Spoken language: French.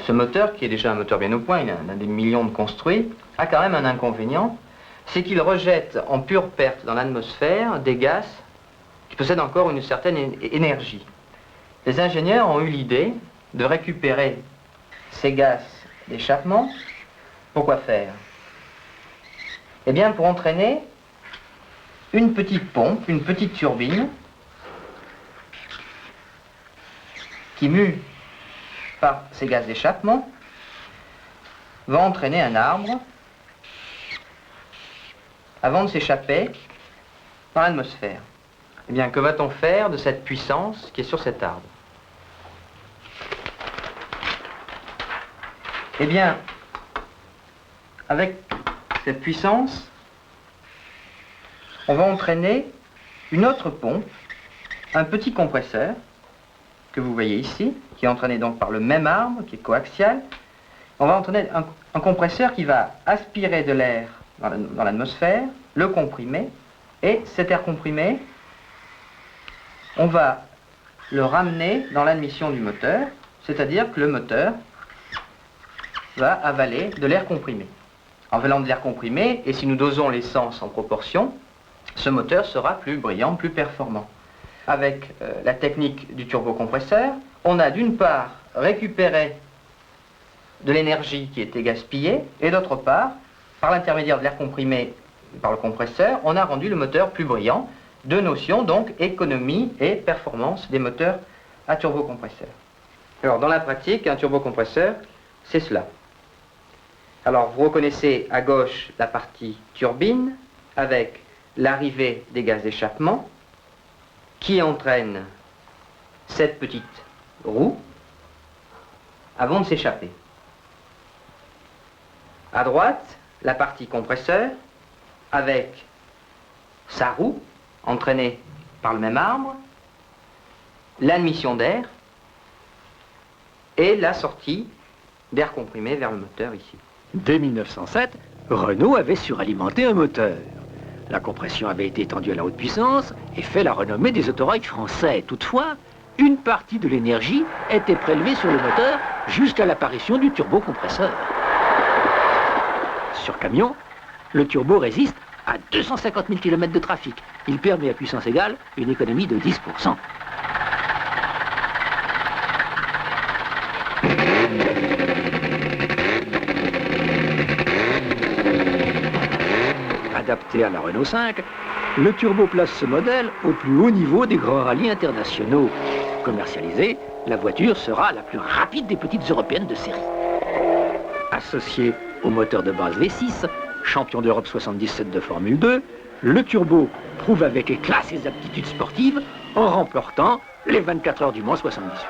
Ce moteur, qui est déjà un moteur bien au point, il en a des millions de construits, a quand même un inconvénient, c'est qu'il rejette en pure perte dans l'atmosphère des gaz qui possèdent encore une certaine énergie. Les ingénieurs ont eu l'idée de récupérer ces gaz d'échappement. Pourquoi faire? Eh bien, pour entraîner une petite pompe, une petite turbine, qui, mue par ces gaz d'échappement, va entraîner un arbre avant de s'échapper par l'atmosphère. Eh bien, que va-t-on faire de cette puissance qui est sur cet arbre? Eh bien, avec cette puissance, on va entraîner une autre pompe, un petit compresseur, que vous voyez ici, qui est entraîné donc par le même arbre, qui est coaxial. On va entraîner un compresseur qui va aspirer de l'air dans l'atmosphère, le comprimer, et cet air comprimé, on va le ramener dans l'admission du moteur, c'est-à-dire que le moteur va avaler de l'air comprimé. En avalant de l'air comprimé, et si nous dosons l'essence en proportion, ce moteur sera plus brillant, plus performant. Avec la technique du turbocompresseur, on a d'une part récupéré de l'énergie qui était gaspillée, et d'autre part, par l'intermédiaire de l'air comprimé par le compresseur, on a rendu le moteur plus brillant. Deux notions, donc, économie et performance des moteurs à turbocompresseur. Alors, dans la pratique, un turbocompresseur, c'est cela. Alors, vous reconnaissez à gauche la partie turbine, avec l'arrivée des gaz d'échappement, qui entraîne cette petite roue avant de s'échapper. À droite, la partie compresseur, avec sa roue, entraînée par le même arbre, l'admission d'air et la sortie d'air comprimé vers le moteur ici. Dès 1907, Renault avait suralimenté un moteur. La compression avait été étendue à la haute puissance et fait la renommée des autorails français. Toutefois, une partie de l'énergie était prélevée sur le moteur jusqu'à l'apparition du turbocompresseur. Sur camion, le turbo résiste à 250 000 km de trafic. Il permet à puissance égale une économie de 10%. Adapté à la Renault 5, le turbo place ce modèle au plus haut niveau des grands rallyes internationaux. Commercialisée, la voiture sera la plus rapide des petites européennes de série. Associé au moteur de base V6, champion d'Europe 77 de Formule 2, le turbo prouve avec éclat ses aptitudes sportives en remportant les 24 heures du Mans 78.